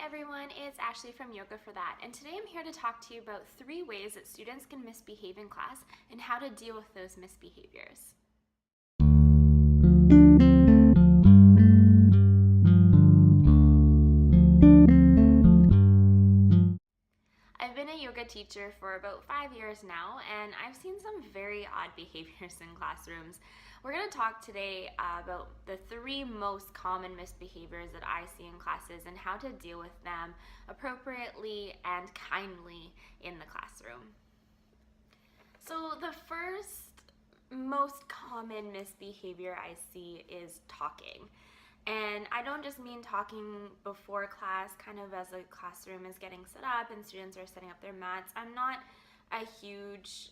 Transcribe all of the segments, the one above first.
everyone, it's Ashley from Yoga for That, and today I'm here to talk to you about 3 ways that students can misbehave in class and how to deal with those misbehaviors. I've been a yoga teacher for about 5 years now, and I've seen some very odd behaviors in classrooms. We're going to talk today about the 3 most common misbehaviors that I see in classes and how to deal with them appropriately and kindly in the classroom. So the first most common misbehavior I see is talking. And I don't just mean talking before class, kind of as the classroom is getting set up and students are setting up their mats. I'm not a huge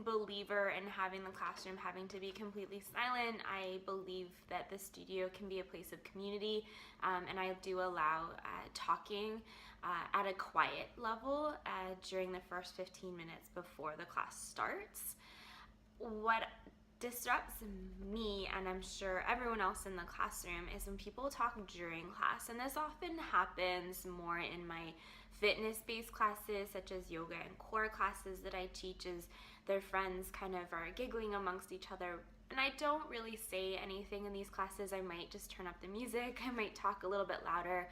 believer in having the classroom having to be completely silent. I believe that the studio can be a place of community, and I do allow talking at a quiet level during the first 15 minutes before the class starts. What disrupts me, and I'm sure everyone else in the classroom, is when people talk during class. And this often happens more in my fitness-based classes, such as yoga and core classes that I teach, as their friends kind of are giggling amongst each other. And I don't really say anything in these classes. I might just turn up the music, I might talk a little bit louder,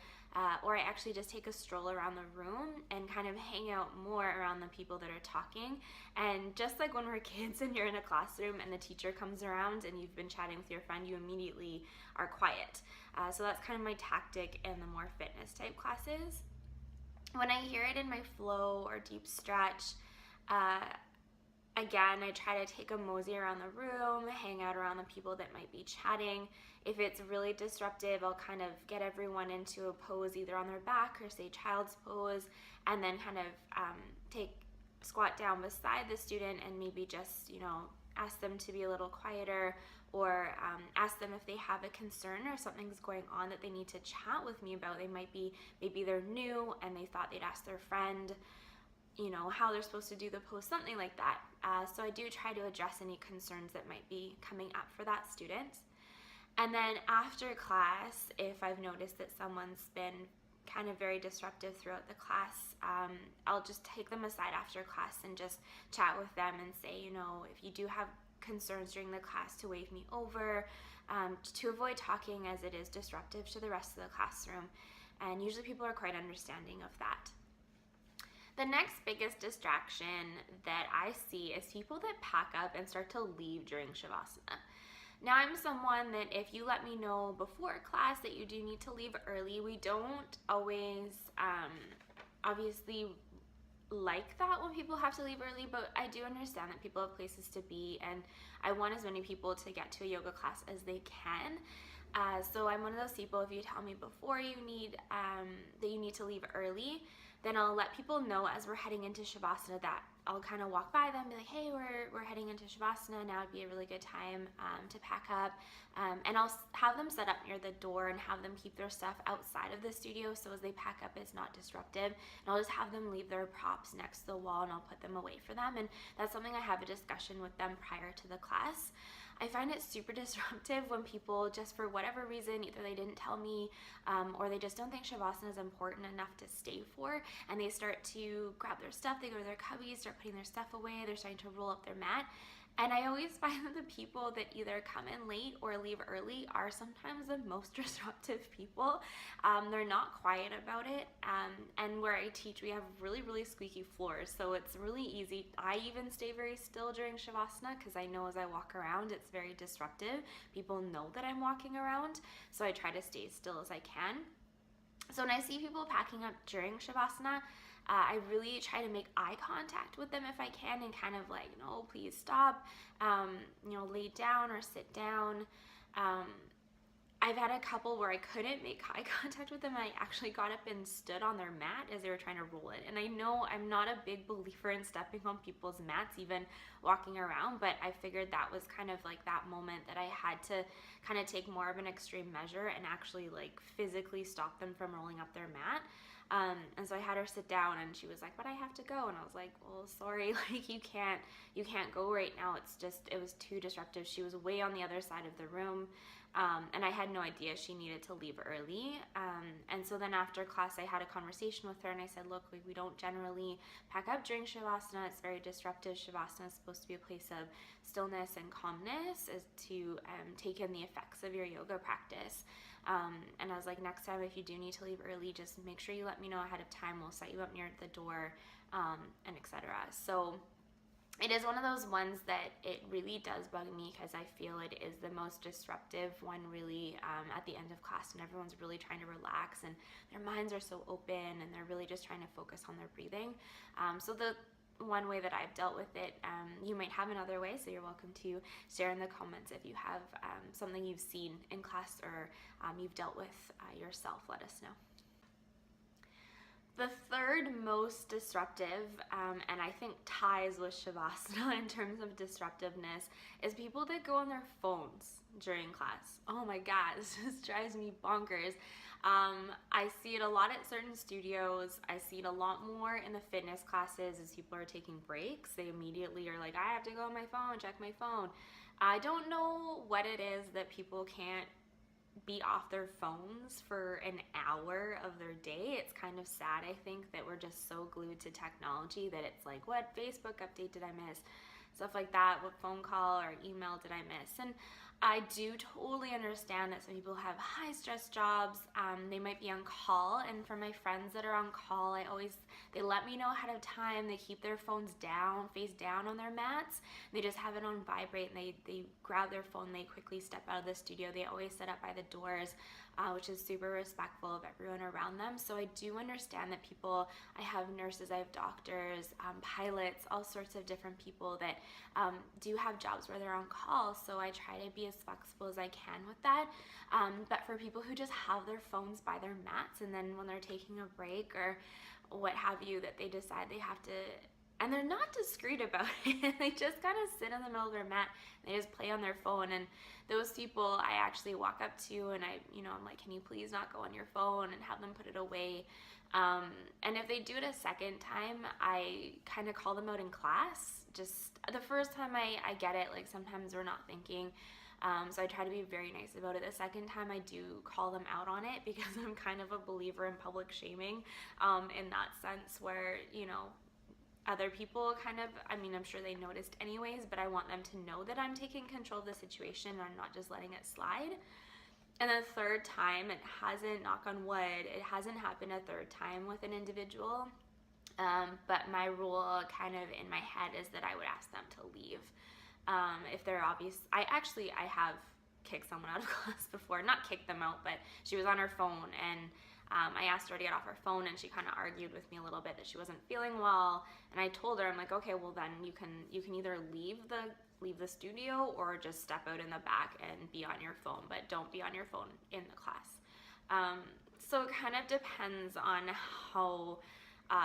or I actually just take a stroll around the room and kind of hang out more around the people that are talking. And just like when we're kids and you're in a classroom and the teacher comes around and you've been chatting with your friend, you immediately are quiet. So that's kind of my tactic in the more fitness type classes. When I hear it in my flow or deep stretch, again, I try to take a mosey around the room, hang out around the people that might be chatting. If it's really disruptive, I'll kind of get everyone into a pose either on their back or say child's pose, and then kind of squat down beside the student and maybe just, ask them to be a little quieter, or ask them if they have a concern or something's going on that they need to chat with me about. Maybe they're new and they thought they'd ask their friend, how they're supposed to do the pose, something like that. So I do try to address any concerns that might be coming up for that student. And then after class, if I've noticed that someone's been kind of very disruptive throughout the class, I'll just take them aside after class and just chat with them and say, if you do have concerns during the class, to wave me over, to avoid talking as it is disruptive to the rest of the classroom. And usually people are quite understanding of that. The next biggest distraction that I see is people that pack up and start to leave during Shavasana. Now, I'm someone that if you let me know before class that you do need to leave early, we don't always obviously like that when people have to leave early, but I do understand that people have places to be, and I want as many people to get to a yoga class as they can. So I'm one of those people, if you tell me before that you need to leave early, then I'll let people know as we're heading into Shavasana that I'll kind of walk by them and be like, hey, we're heading into Shavasana, now would be a really good time to pack up. And I'll have them set up near the door and have them keep their stuff outside of the studio, so as they pack up, it's not disruptive. And I'll just have them leave their props next to the wall and I'll put them away for them. And that's something I have a discussion with them prior to the class. I find it super disruptive when people, just for whatever reason, either they didn't tell me or they just don't think Shavasana is important enough to stay for, and they start to grab their stuff, they go to their cubbies, start putting their stuff away, they're starting to roll up their mat. And I always find that the people that either come in late or leave early are sometimes the most disruptive people. They're not quiet about it. And where I teach, we have really, really squeaky floors. So it's really easy. I even stay very still during Shavasana because I know as I walk around, it's very disruptive. People know that I'm walking around. So I try to stay as still as I can. So when I see people packing up during Shavasana, I really try to make eye contact with them if I can, and kind of like, please stop, lay down or sit down. I've had a couple where I couldn't make eye contact with them. I actually got up and stood on their mat as they were trying to roll it. And I know I'm not a big believer in stepping on people's mats, even walking around, but I figured that was kind of like that moment that I had to kind of take more of an extreme measure and actually like physically stop them from rolling up their mat. And so I had her sit down and she was like, but I have to go. And I was like, well, sorry, like you can't go right now. It was too disruptive. She was way on the other side of the room. And I had no idea she needed to leave early. And so then after class, I had a conversation with her and I said, look, we don't generally pack up during Shavasana. It's very disruptive. Shavasana is supposed to be a place of stillness and calmness, is to take in the effects of your yoga practice. And I was like, next time if you do need to leave early, just make sure you let me know ahead of time. We'll set you up near the door, and etc. So it is one of those ones that it really does bug me because I feel it is the most disruptive one, really, at the end of class when everyone's really trying to relax and their minds are so open and they're really just trying to focus on their breathing. So the one way that I've dealt with it, you might have another way, so you're welcome to share in the comments if you have something you've seen in class or you've dealt with yourself. Let us know. The third most disruptive, and I think ties with Shavasana in terms of disruptiveness, is people that go on their phones during class. Oh my God, this just drives me bonkers. I see it a lot at certain studios. I see it a lot more in the fitness classes as people are taking breaks. They immediately are like, I have to go on my phone, check my phone. I don't know what it is that people can't be off their phones for an hour of their day. It's kind of sad, I think, that we're just so glued to technology that it's like, what Facebook update did I miss? Stuff like that. What phone call or email did I miss? And I do totally understand that some people have high stress jobs. They might be on call, and for my friends that are on call, they let me know ahead of time. They keep their phones down, face down on their mats. They just have it on vibrate, and they grab their phone. They quickly step out of the studio. They always sit up by the doors, which is super respectful of everyone around them. So I do understand that people, I have nurses, I have doctors, pilots, all sorts of different people that do have jobs where they're on call. So I try to be as flexible as I can with that. But for people who just have their phones by their mats, and then when they're taking a break or what have you, that they decide they have to, and they're not discreet about it. They just kind of sit in the middle of their mat and they just play on their phone. And those people I actually walk up to and I'm like, can you please not go on your phone, and have them put it away. And if they do it a second time, I kind of call them out in class. Just the first time I get it, like sometimes we're not thinking. So I try to be very nice about it. The second time I do call them out on it, because I'm kind of a believer in public shaming, in that sense where, other people I'm sure they noticed anyways, but I want them to know that I'm taking control of the situation and I'm not just letting it slide. And the third time, it hasn't, knock on wood, it hasn't happened a third time with an individual. But my rule kind of in my head is that I would ask them to leave. If they're obvious, I have kicked someone out of class before, not kicked them out, but she was on her phone, and I asked her to get off her phone, and she kind of argued with me a little bit that she wasn't feeling well. And I told her, I'm like, okay, well then you can either leave the studio or just step out in the back and be on your phone, but don't be on your phone in the class. So it kind of depends on how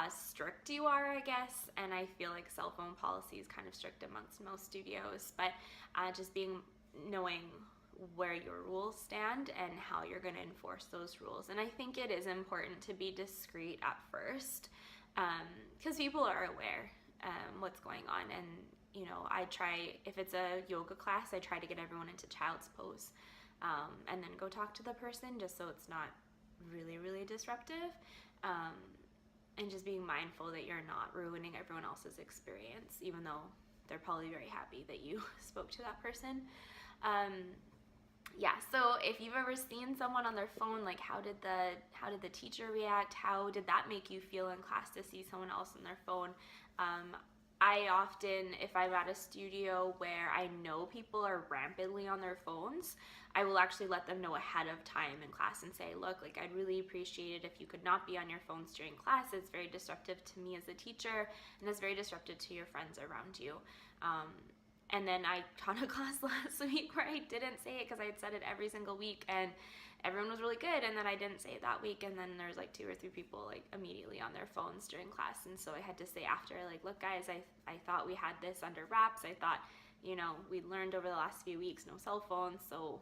strict you are, I guess, and I feel like cell phone policy is kind of strict amongst most studios, but just knowing where your rules stand and how you're going to enforce those rules. And I think it is important to be discreet at first, because people are aware what's going on. And I try, if it's a yoga class, I try to get everyone into child's pose, and then go talk to the person, just so it's not really, really disruptive. And just being mindful that you're not ruining everyone else's experience, even though they're probably very happy that you spoke to that person. So if you've ever seen someone on their phone, like how did the teacher react? How did that make you feel in class to see someone else on their phone? I often, if I'm at a studio where I know people are rampantly on their phones, I will actually let them know ahead of time in class and say, look, like I'd really appreciate it if you could not be on your phones during class. It's very disruptive to me as a teacher, and it's very disruptive to your friends around you. And then I taught a class last week where I didn't say it because I had said it every single week, and everyone was really good, and then I didn't say it that week, and then there's like 2 or 3 people like immediately on their phones during class. And so I had to say after, like, look guys, I thought we had this under wraps. I thought, we learned over the last few weeks no cell phones, so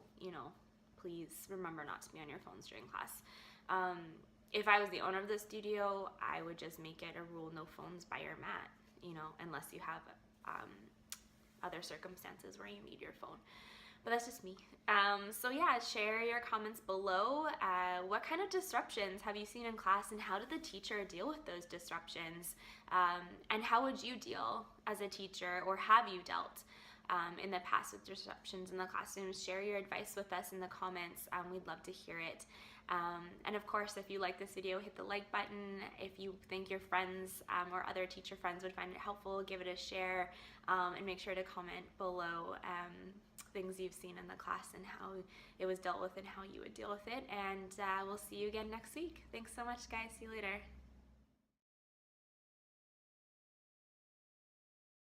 please remember not to be on your phones during class. If I was the owner of the studio, I would just make it a rule, no phones by your mat, unless you have other circumstances where you need your phone. but that's just me. So yeah, share your comments below. What kind of disruptions have you seen in class, and how did the teacher deal with those disruptions? And how would you deal as a teacher, or have you dealt in the past with disruptions in the classroom? Share your advice with us in the comments. We'd love to hear it. And of course, if you like this video, hit the like button. If you think your friends or other teacher friends would find it helpful, give it a share, and make sure to comment below things you've seen in the class and how it was dealt with and how you would deal with it. And we'll see you again next week. Thanks so much, guys. See you later.